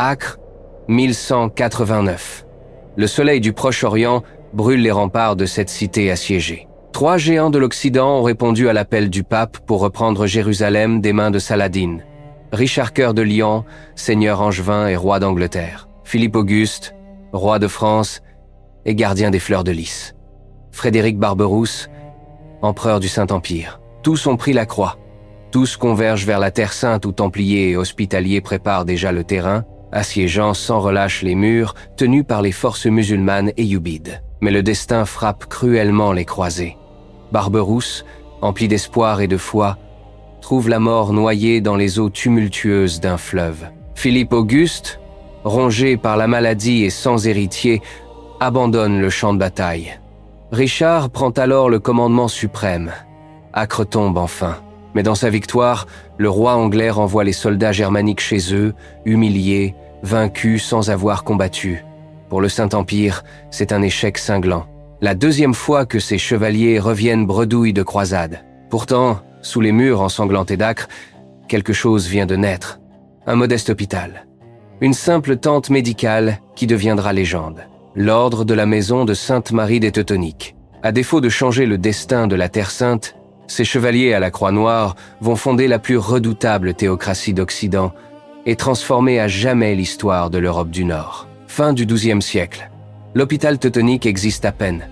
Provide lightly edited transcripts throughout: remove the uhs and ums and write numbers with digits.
Acre, 1189. Le soleil du Proche-Orient brûle les remparts de cette cité assiégée. 3 géants de l'Occident ont répondu à l'appel du pape pour reprendre Jérusalem des mains de Saladin. Richard Cœur de Lion, seigneur angevin et roi d'Angleterre. Philippe Auguste, roi de France et gardien des fleurs de lys. Frédéric Barberousse, empereur du Saint-Empire. Tous ont pris la croix. Tous convergent vers la Terre Sainte où Templiers et Hospitaliers préparent déjà le terrain, assiégeant sans relâche les murs tenus par les forces musulmanes et youbides. Mais le destin frappe cruellement les croisés. Barberousse, empli d'espoir et de foi, trouve la mort noyée dans les eaux tumultueuses d'un fleuve. Philippe Auguste, rongé par la maladie et sans héritier, abandonne le champ de bataille. Richard prend alors le commandement suprême. Acre tombe enfin. Mais dans sa victoire, le roi anglais renvoie les soldats germaniques chez eux, humiliés, vaincus sans avoir combattu. Pour le Saint-Empire, c'est un échec cinglant. La 2e fois que ces chevaliers reviennent bredouilles de croisade. Pourtant, sous les murs ensanglantés d'Acre, quelque chose vient de naître. Un modeste hôpital. Une simple tente médicale qui deviendra légende. L'ordre de la maison de Sainte-Marie des Teutoniques. À défaut de changer le destin de la Terre Sainte, ces chevaliers à la croix noire vont fonder la plus redoutable théocratie d'Occident et transformer à jamais l'histoire de l'Europe du Nord. Fin du XIIe siècle. L'hôpital teutonique existe à peine,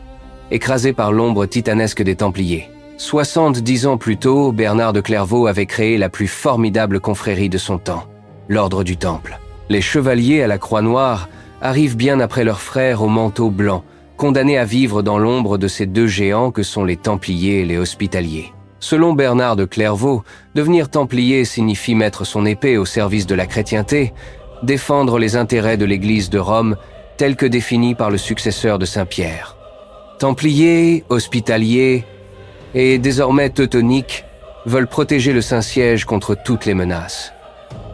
écrasé par l'ombre titanesque des Templiers. 70 ans plus tôt, Bernard de Clairvaux avait créé la plus formidable confrérie de son temps, l'Ordre du Temple. Les chevaliers à la croix noire arrivent bien après leurs frères au manteau blanc, condamnés à vivre dans l'ombre de ces 2 géants que sont les Templiers et les Hospitaliers. Selon Bernard de Clairvaux, devenir Templier signifie mettre son épée au service de la chrétienté, défendre les intérêts de l'Église de Rome tels que définis par le successeur de Saint-Pierre. Templiers, Hospitaliers et désormais Teutoniques veulent protéger le Saint-Siège contre toutes les menaces.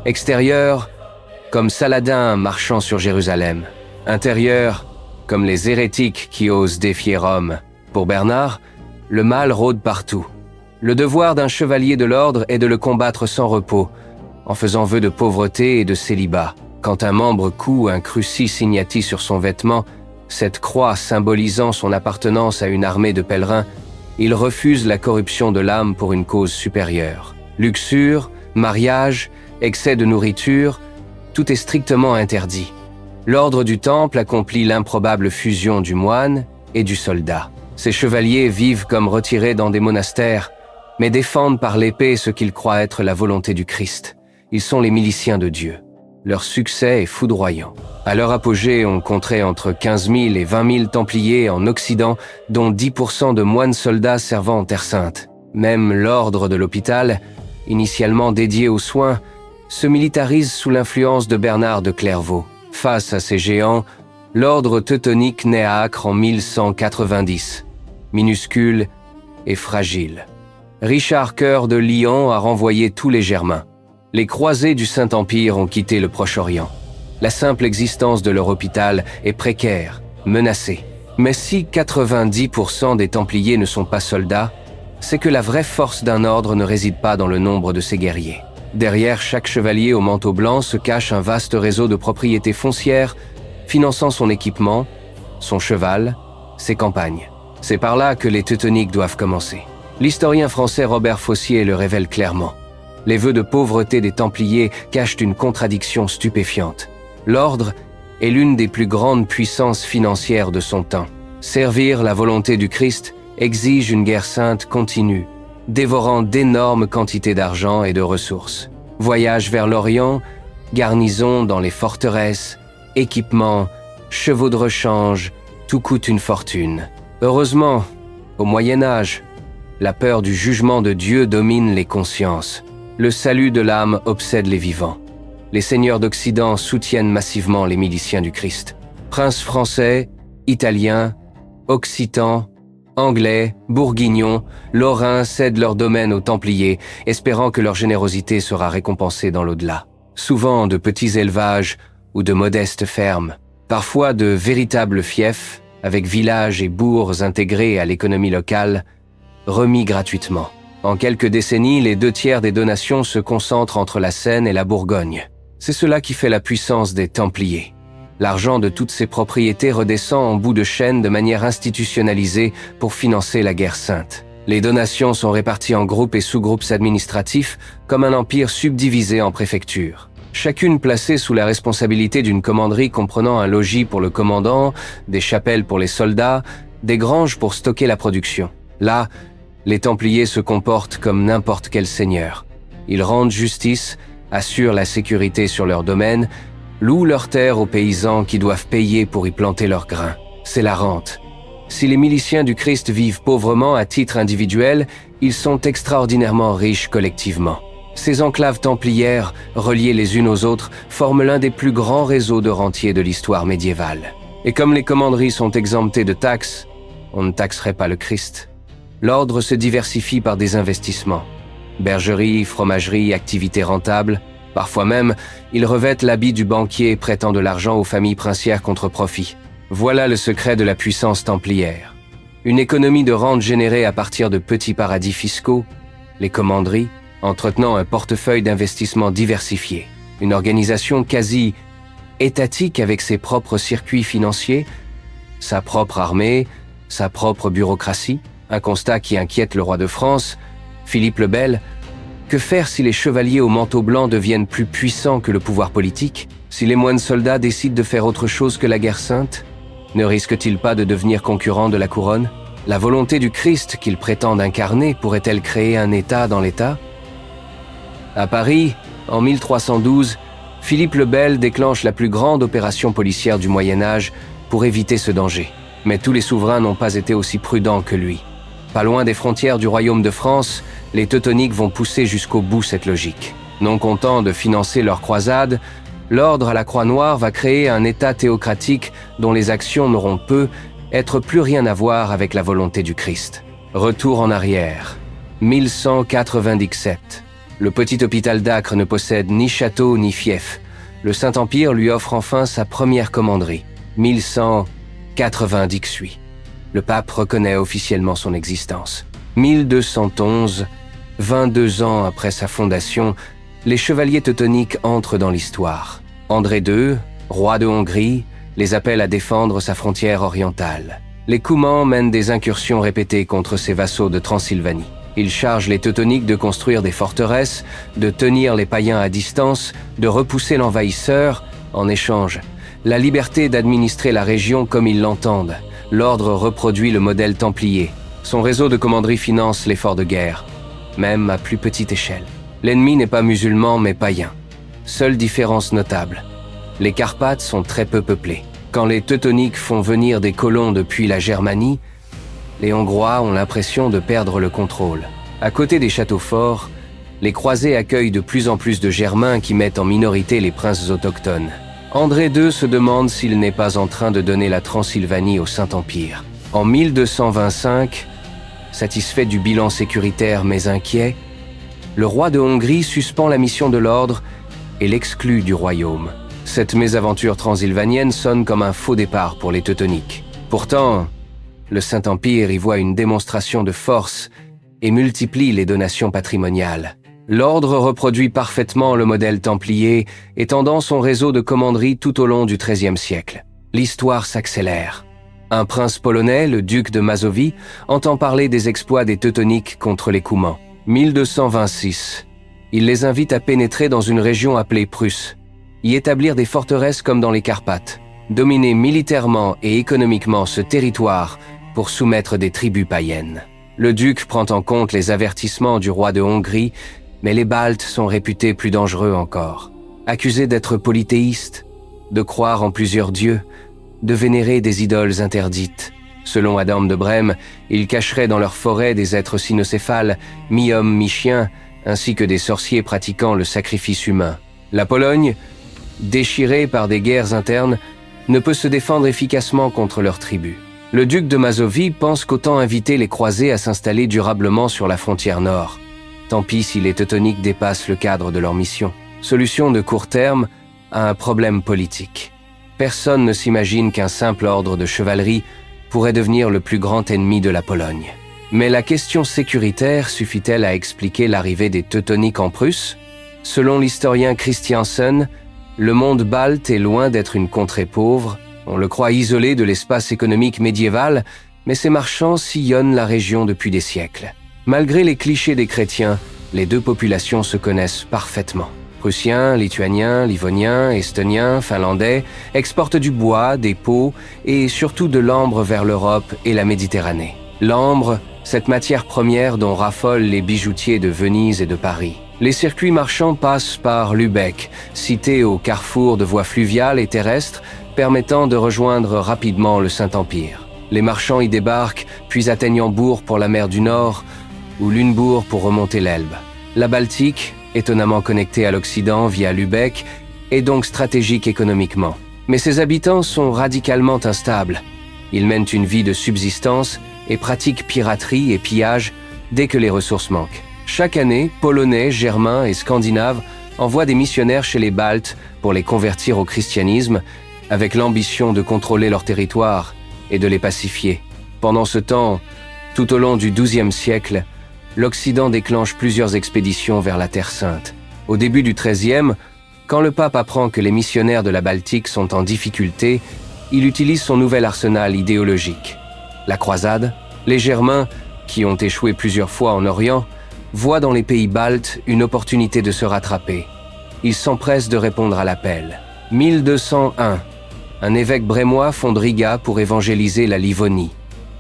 Extérieur, comme Saladin marchant sur Jérusalem. Intérieur, comme les hérétiques qui osent défier Rome. Pour Bernard, le mal rôde partout. Le devoir d'un chevalier de l'ordre est de le combattre sans repos, en faisant vœu de pauvreté et de célibat. Quand un membre coud un crucis signati sur son vêtement, cette croix symbolisant son appartenance à une armée de pèlerins, il refuse la corruption de l'âme pour une cause supérieure. Luxure, mariage, excès de nourriture, tout est strictement interdit. L'ordre du Temple accomplit l'improbable fusion du moine et du soldat. Ces chevaliers vivent comme retirés dans des monastères, mais défendent par l'épée ce qu'ils croient être la volonté du Christ. Ils sont les miliciens de Dieu. Leur succès est foudroyant. À leur apogée, on compterait entre 15 000 et 20 000 Templiers en Occident, dont 10% de moines soldats servant en Terre Sainte. Même l'ordre de l'hôpital, initialement dédié aux soins, se militarise sous l'influence de Bernard de Clairvaux. Face à ces géants, l'ordre teutonique naît à Acre en 1190, minuscule et fragile. Richard Cœur de Lion a renvoyé tous les Germains. Les croisés du Saint-Empire ont quitté le Proche-Orient. La simple existence de leur hôpital est précaire, menacée. Mais si 90% des Templiers ne sont pas soldats, c'est que la vraie force d'un ordre ne réside pas dans le nombre de ses guerriers. Derrière chaque chevalier au manteau blanc se cache un vaste réseau de propriétés foncières finançant son équipement, son cheval, ses campagnes. C'est par là que les Teutoniques doivent commencer. L'historien français Robert Fossier le révèle clairement. Les vœux de pauvreté des Templiers cachent une contradiction stupéfiante. L'ordre est l'une des plus grandes puissances financières de son temps. Servir la volonté du Christ exige une guerre sainte continue, dévorant d'énormes quantités d'argent et de ressources. Voyage vers l'Orient, garnison dans les forteresses, équipements, chevaux de rechange, tout coûte une fortune. Heureusement, au Moyen-Âge, la peur du jugement de Dieu domine les consciences. Le salut de l'âme obsède les vivants. Les seigneurs d'Occident soutiennent massivement les miliciens du Christ. Princes français, italiens, occitans, Anglais, Bourguignons, Lorrains cèdent leur domaine aux Templiers, espérant que leur générosité sera récompensée dans l'au-delà. Souvent de petits élevages ou de modestes fermes, parfois de véritables fiefs, avec villages et bourgs intégrés à l'économie locale, remis gratuitement. En quelques décennies, les 2 tiers des donations se concentrent entre la Seine et la Bourgogne. C'est cela qui fait la puissance des Templiers. L'argent de toutes ces propriétés redescend en bout de chaîne de manière institutionnalisée pour financer la guerre sainte. Les donations sont réparties en groupes et sous-groupes administratifs comme un empire subdivisé en préfectures. Chacune placée sous la responsabilité d'une commanderie comprenant un logis pour le commandant, des chapelles pour les soldats, des granges pour stocker la production. Là, les Templiers se comportent comme n'importe quel seigneur. Ils rendent justice, assurent la sécurité sur leur domaine, louent leurs terres aux paysans qui doivent payer pour y planter leurs grains. C'est la rente. Si les miliciens du Christ vivent pauvrement à titre individuel, ils sont extraordinairement riches collectivement. Ces enclaves templières, reliées les unes aux autres, forment l'un des plus grands réseaux de rentiers de l'histoire médiévale. Et comme les commanderies sont exemptées de taxes, on ne taxerait pas le Christ. L'ordre se diversifie par des investissements. Bergerie, fromagerie, activités rentables. Parfois même, ils revêtent l'habit du banquier prêtant de l'argent aux familles princières contre profit. Voilà le secret de la puissance templière. Une économie de rente générée à partir de petits paradis fiscaux, les commanderies, entretenant un portefeuille d'investissement diversifié. Une organisation quasi étatique avec ses propres circuits financiers, sa propre armée, sa propre bureaucratie. Un constat qui inquiète le roi de France, Philippe le Bel. Que faire si les chevaliers au manteau blanc deviennent plus puissants que le pouvoir politique? Si les moines soldats décident de faire autre chose que la guerre sainte? Ne risquent-ils pas de devenir concurrents de la couronne? La volonté du Christ qu'ils prétendent incarner pourrait-elle créer un État dans l'État? À Paris, en 1312, Philippe le Bel déclenche la plus grande opération policière du Moyen-Âge pour éviter ce danger. Mais tous les souverains n'ont pas été aussi prudents que lui. Pas loin des frontières du royaume de France, les Teutoniques vont pousser jusqu'au bout cette logique. Non contents de financer leur croisade, l'ordre à la Croix Noire va créer un État théocratique dont les actions n'auront être plus rien à voir avec la volonté du Christ. Retour en arrière. 1197. Le petit hôpital d'Acre ne possède ni château ni fief. Le Saint-Empire lui offre enfin sa première commanderie. 1198. Le pape reconnaît officiellement son existence. 1211, 22 ans après sa fondation, les chevaliers teutoniques entrent dans l'histoire. André II, roi de Hongrie, les appelle à défendre sa frontière orientale. Les Coumans mènent des incursions répétées contre ses vassaux de Transylvanie. Ils chargent les Teutoniques de construire des forteresses, de tenir les païens à distance, de repousser l'envahisseur. En échange, la liberté d'administrer la région comme ils l'entendent. L'ordre reproduit le modèle templier. Son réseau de commanderies finance l'effort de guerre, même à plus petite échelle. L'ennemi n'est pas musulman mais païen. Seule différence notable, les Carpates sont très peu peuplés. Quand les Teutoniques font venir des colons depuis la Germanie, les Hongrois ont l'impression de perdre le contrôle. À côté des châteaux forts, les croisés accueillent de plus en plus de Germains qui mettent en minorité les princes autochtones. André II se demande s'il n'est pas en train de donner la Transylvanie au Saint-Empire. En 1225, satisfait du bilan sécuritaire mais inquiet, le roi de Hongrie suspend la mission de l'ordre et l'exclut du royaume. Cette mésaventure transylvanienne sonne comme un faux départ pour les Teutoniques. Pourtant, le Saint-Empire y voit une démonstration de force et multiplie les donations patrimoniales. L'ordre reproduit parfaitement le modèle templier, étendant son réseau de commanderies tout au long du XIIIe siècle. L'histoire s'accélère. Un prince polonais, le duc de Mazovie, entend parler des exploits des Teutoniques contre les Coumans. 1226. Il les invite à pénétrer dans une région appelée Prusse, y établir des forteresses comme dans les Carpates, dominer militairement et économiquement ce territoire pour soumettre des tribus païennes. Le duc prend en compte les avertissements du roi de Hongrie, mais les Baltes sont réputés plus dangereux encore. Accusés d'être polythéistes, de croire en plusieurs dieux, de vénérer des idoles interdites. Selon Adam de Brême, ils cacheraient dans leurs forêts des êtres cynocéphales, mi-hommes, mi-chiens, ainsi que des sorciers pratiquant le sacrifice humain. La Pologne, déchirée par des guerres internes, ne peut se défendre efficacement contre leurs tribus. Le duc de Mazovie pense qu'autant inviter les croisés à s'installer durablement sur la frontière nord. Tant pis si les Teutoniques dépassent le cadre de leur mission. Solution de court terme à un problème politique. Personne ne s'imagine qu'un simple ordre de chevalerie pourrait devenir le plus grand ennemi de la Pologne. Mais la question sécuritaire suffit-elle à expliquer l'arrivée des Teutoniques en Prusse? Selon l'historien Christiansen, Le monde balte est loin d'être une contrée pauvre, on le croit isolé de l'espace économique médiéval, mais ces marchands sillonnent la région depuis des siècles. Malgré les clichés des chrétiens, les deux populations se connaissent parfaitement. Prussiens, Lituaniens, Livoniens, Estoniens, Finlandais exportent du bois, des peaux et surtout de l'ambre vers l'Europe et la Méditerranée. L'ambre, cette matière première dont raffolent les bijoutiers de Venise et de Paris. Les circuits marchands passent par Lübeck, cité au carrefour de voies fluviales et terrestres permettant de rejoindre rapidement le Saint-Empire. Les marchands y débarquent, puis atteignent Hambourg pour la mer du Nord ou Lunebourg pour remonter l'Elbe. La Baltique, étonnamment connectée à l'Occident via Lübeck, est donc stratégique économiquement. Mais ses habitants sont radicalement instables. Ils mènent une vie de subsistance et pratiquent piraterie et pillage dès que les ressources manquent. Chaque année, Polonais, Germains et Scandinaves envoient des missionnaires chez les Baltes pour les convertir au christianisme, avec l'ambition de contrôler leur territoire et de les pacifier. Pendant ce temps, tout au long du XIIe siècle, l'Occident déclenche plusieurs expéditions vers la Terre Sainte. Au début du XIIIe, quand le pape apprend que les missionnaires de la Baltique sont en difficulté, il utilise son nouvel arsenal idéologique. La croisade, les Germains, qui ont échoué plusieurs fois en Orient, voient dans les pays baltes une opportunité de se rattraper. Ils s'empressent de répondre à l'appel. 1201, un évêque brémois fonde Riga pour évangéliser la Livonie.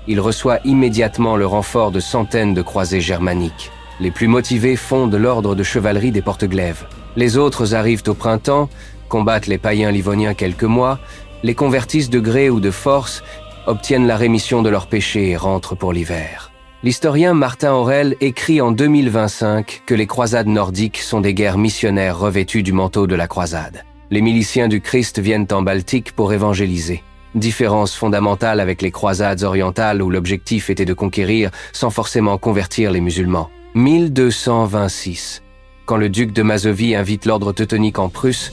Il reçoit immédiatement le renfort de centaines de croisés germaniques. Les plus motivés fondent l'ordre de chevalerie des Porte-Glaives. Les autres arrivent au printemps, combattent les païens livoniens quelques mois, les convertissent de gré ou de force, obtiennent la rémission de leurs péchés et rentrent pour l'hiver. L'historien Martin Aurel écrit en 2025 que les croisades nordiques sont des guerres missionnaires revêtues du manteau de la croisade. Les miliciens du Christ viennent en Baltique pour évangéliser. Différence fondamentale avec les croisades orientales où l'objectif était de conquérir sans forcément convertir les musulmans. 1226. Quand le duc de Mazovie invite l'ordre teutonique en Prusse,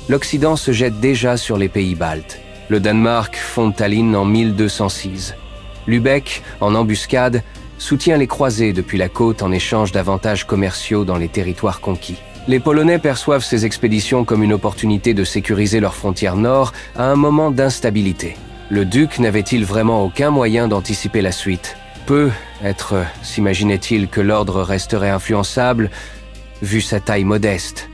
l'Occident se jette déjà sur les pays baltes. Le Danemark fonde Tallinn en 1206. Lübeck, en embuscade, soutient les croisés depuis la côte en échange d'avantages commerciaux dans les territoires conquis. Les Polonais perçoivent ces expéditions comme une opportunité de sécuriser leurs frontières nord à un moment d'instabilité. Le duc n'avait-il vraiment aucun moyen d'anticiper la suite? S'imaginait-il que l'ordre resterait influençable, vu sa taille modeste.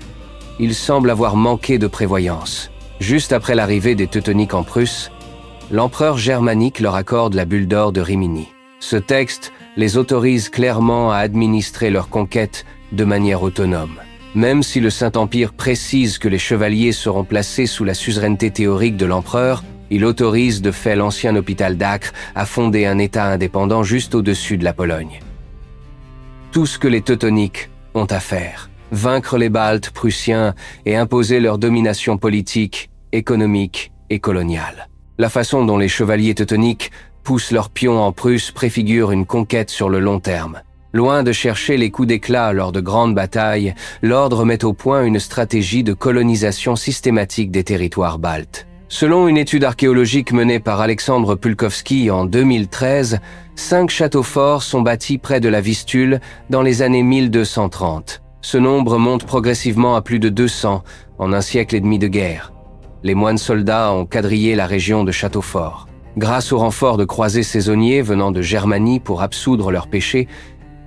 Il semble avoir manqué de prévoyance. Juste après l'arrivée des Teutoniques en Prusse, l'empereur germanique leur accorde la bulle d'or de Rimini. Ce texte les autorise clairement à administrer leur conquête de manière autonome. Même si le Saint-Empire précise que les chevaliers seront placés sous la suzeraineté théorique de l'empereur, il autorise de fait l'ancien hôpital d'Acre à fonder un État indépendant juste au-dessus de la Pologne. Tout ce que les Teutoniques ont à faire, vaincre les Baltes prussiens et imposer leur domination politique, économique et coloniale. La façon dont les chevaliers teutoniques poussent leurs pions en Prusse préfigure une conquête sur le long terme. Loin de chercher les coups d'éclat lors de grandes batailles, l'ordre met au point une stratégie de colonisation systématique des territoires baltes. Selon une étude archéologique menée par Alexandre Pulkowski en 2013, 5 châteaux forts sont bâtis près de la Vistule dans les années 1230. Ce nombre monte progressivement à plus de 200 en un siècle et demi de guerre. Les moines soldats ont quadrillé la région de châteaux forts. Grâce au renfort de croisés saisonniers venant de Germanie pour absoudre leurs péchés,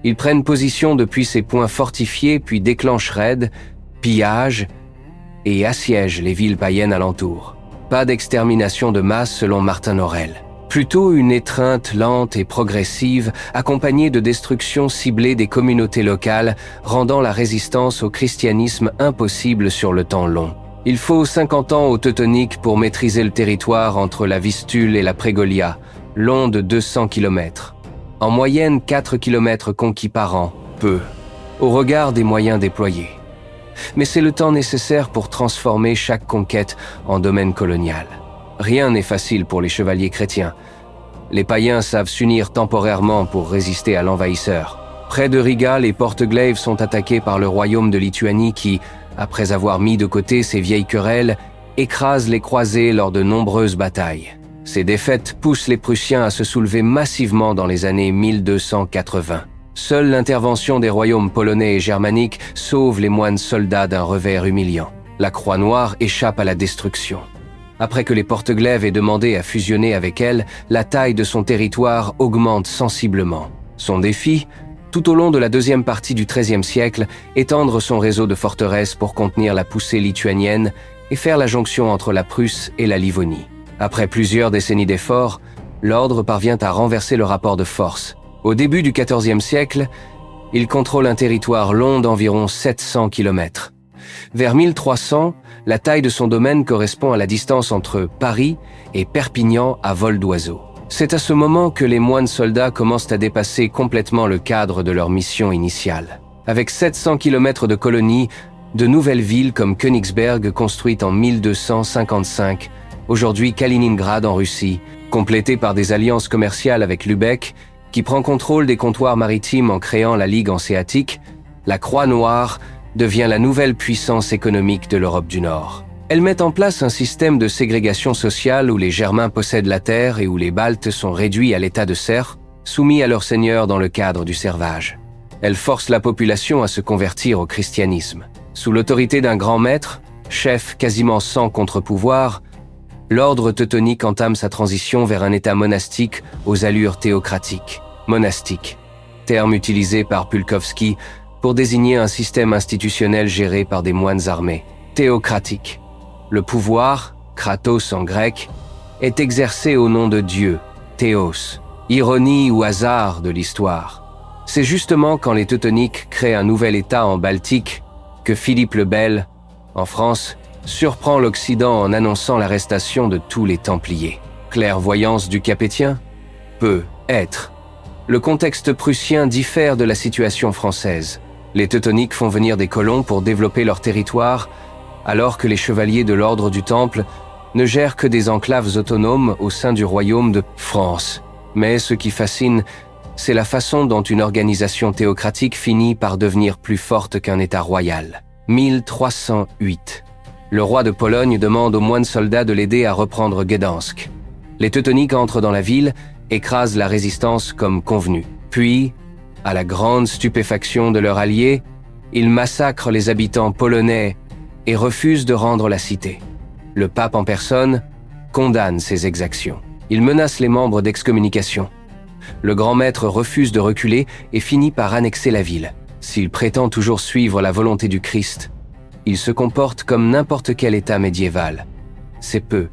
ils prennent position depuis ces points fortifiés puis déclenchent raids, pillages et assiègent les villes païennes alentour. Pas d'extermination de masse selon Martin Aurel. Plutôt une étreinte lente et progressive accompagnée de destruction ciblée des communautés locales, rendant la résistance au christianisme impossible sur le temps long. Il faut 50 ans aux Teutoniques pour maîtriser le territoire entre la Vistule et la Prégolia, long de 200 km. En moyenne 4 km conquis par an, peu, au regard des moyens déployés. Mais c'est le temps nécessaire pour transformer chaque conquête en domaine colonial. Rien n'est facile pour les chevaliers chrétiens. Les païens savent s'unir temporairement pour résister à l'envahisseur. Près de Riga, les Porte-Glaives sont attaqués par le royaume de Lituanie qui, après avoir mis de côté ces vieilles querelles, écrase les croisés lors de nombreuses batailles. Ces défaites poussent les Prussiens à se soulever massivement dans les années 1280. Seule l'intervention des royaumes polonais et germaniques sauve les moines soldats d'un revers humiliant. La Croix Noire échappe à la destruction. Après que les Porte-Glaives aient demandé à fusionner avec elle, la taille de son territoire augmente sensiblement. Son défi, tout au long de la deuxième partie du XIIIe siècle, étendre son réseau de forteresses pour contenir la poussée lituanienne et faire la jonction entre la Prusse et la Livonie. Après plusieurs décennies d'efforts, l'ordre parvient à renverser le rapport de force. Au début du XIVe siècle, il contrôle un territoire long d'environ 700 km. Vers 1300, la taille de son domaine correspond à la distance entre Paris et Perpignan à vol d'oiseau. C'est à ce moment que les moines soldats commencent à dépasser complètement le cadre de leur mission initiale. Avec 700 km de colonies, de nouvelles villes comme Königsberg construites en 1255, aujourd'hui Kaliningrad en Russie, complétées par des alliances commerciales avec Lübeck, qui prend contrôle des comptoirs maritimes en créant la Ligue hanséatique, la Croix Noire devient la nouvelle puissance économique de l'Europe du Nord. Elle met en place un système de ségrégation sociale où les Germains possèdent la terre et où les Baltes sont réduits à l'état de serfs, soumis à leurs seigneurs dans le cadre du servage. Elle force la population à se convertir au christianisme. Sous l'autorité d'un grand maître, chef quasiment sans contre-pouvoir, l'ordre teutonique entame sa transition vers un état monastique aux allures théocratiques. Monastique, terme utilisé par Pulkowski pour désigner un système institutionnel géré par des moines armés. Théocratique. Le pouvoir, kratos en grec, est exercé au nom de Dieu, théos. Ironie ou hasard de l'histoire. C'est justement quand les Teutoniques créent un nouvel État en Baltique que Philippe le Bel, en France, surprend l'Occident en annonçant l'arrestation de tous les Templiers. Clairvoyance du Capétien? Peut être. Le contexte prussien diffère de la situation française. Les Teutoniques font venir des colons pour développer leur territoire, alors que les chevaliers de l'ordre du Temple ne gèrent que des enclaves autonomes au sein du royaume de France. Mais ce qui fascine, c'est la façon dont une organisation théocratique finit par devenir plus forte qu'un État royal. 1308. Le roi de Pologne demande aux moines soldats de l'aider à reprendre Gdansk. Les Teutoniques entrent dans la ville, écrasent la résistance comme convenu. Puis, à la grande stupéfaction de leurs alliés, ils massacrent les habitants polonais et refusent de rendre la cité. Le pape en personne condamne ces exactions. Il menace les membres d'excommunication. Le grand maître refuse de reculer et finit par annexer la ville. S'il prétend toujours suivre la volonté du Christ, il se comporte comme n'importe quel État médiéval. C'est peu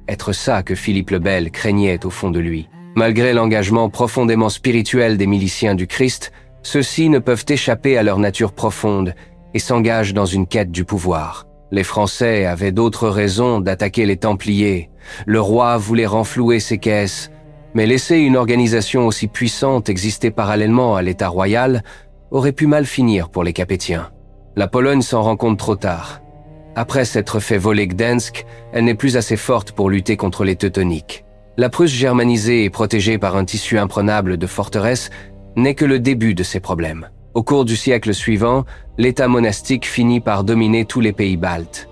être ça que Philippe le Bel craignait au fond de lui. Malgré l'engagement profondément spirituel des miliciens du Christ, ceux-ci ne peuvent échapper à leur nature profonde et s'engagent dans une quête du pouvoir. Les Français avaient d'autres raisons d'attaquer les Templiers. Le roi voulait renflouer ses caisses, mais laisser une organisation aussi puissante exister parallèlement à l'État royal aurait pu mal finir pour les Capétiens. La Pologne s'en rend compte trop tard. Après s'être fait voler Gdansk, elle n'est plus assez forte pour lutter contre les Teutoniques. La Prusse germanisée et protégée par un tissu imprenable de forteresses n'est que le début de ces problèmes. Au cours du siècle suivant, l'État monastique finit par dominer tous les pays baltes.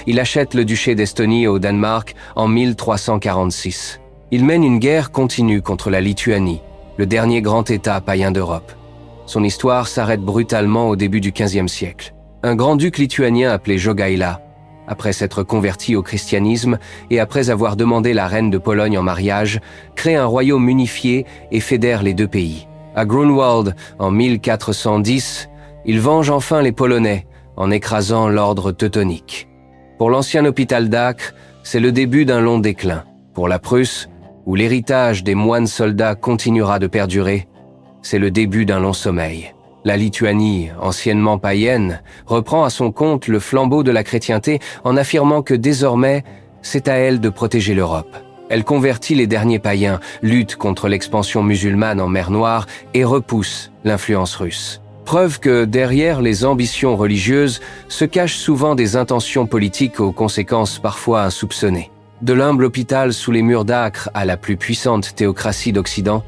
Il achète le duché d'Estonie au Danemark en 1346. Il mène une guerre continue contre la Lituanie, le dernier grand État païen d'Europe. Son histoire s'arrête brutalement au début du XVe siècle. Un grand-duc lituanien appelé Jogaila, après s'être converti au christianisme et après avoir demandé la reine de Pologne en mariage, crée un royaume unifié et fédère les deux pays. À Grunwald, en 1410, il venge enfin les Polonais en écrasant l'ordre teutonique. Pour l'ancien hôpital d'Acre, c'est le début d'un long déclin. Pour la Prusse, où l'héritage des moines soldats continuera de perdurer, c'est le début d'un long sommeil. La Lituanie, anciennement païenne, reprend à son compte le flambeau de la chrétienté en affirmant que désormais, c'est à elle de protéger l'Europe. Elle convertit les derniers païens, lutte contre l'expansion musulmane en mer Noire et repousse l'influence russe. Preuve que derrière les ambitions religieuses se cachent souvent des intentions politiques aux conséquences parfois insoupçonnées. De l'humble hôpital sous les murs d'Acre à la plus puissante théocratie d'Occident,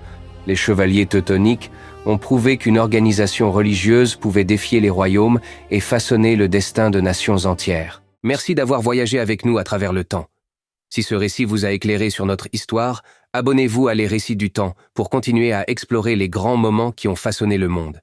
les chevaliers teutoniques ont prouvé qu'une organisation religieuse pouvait défier les royaumes et façonner le destin de nations entières. Merci d'avoir voyagé avec nous à travers le temps. Si ce récit vous a éclairé sur notre histoire, abonnez-vous à Les Récits du Temps pour continuer à explorer les grands moments qui ont façonné le monde.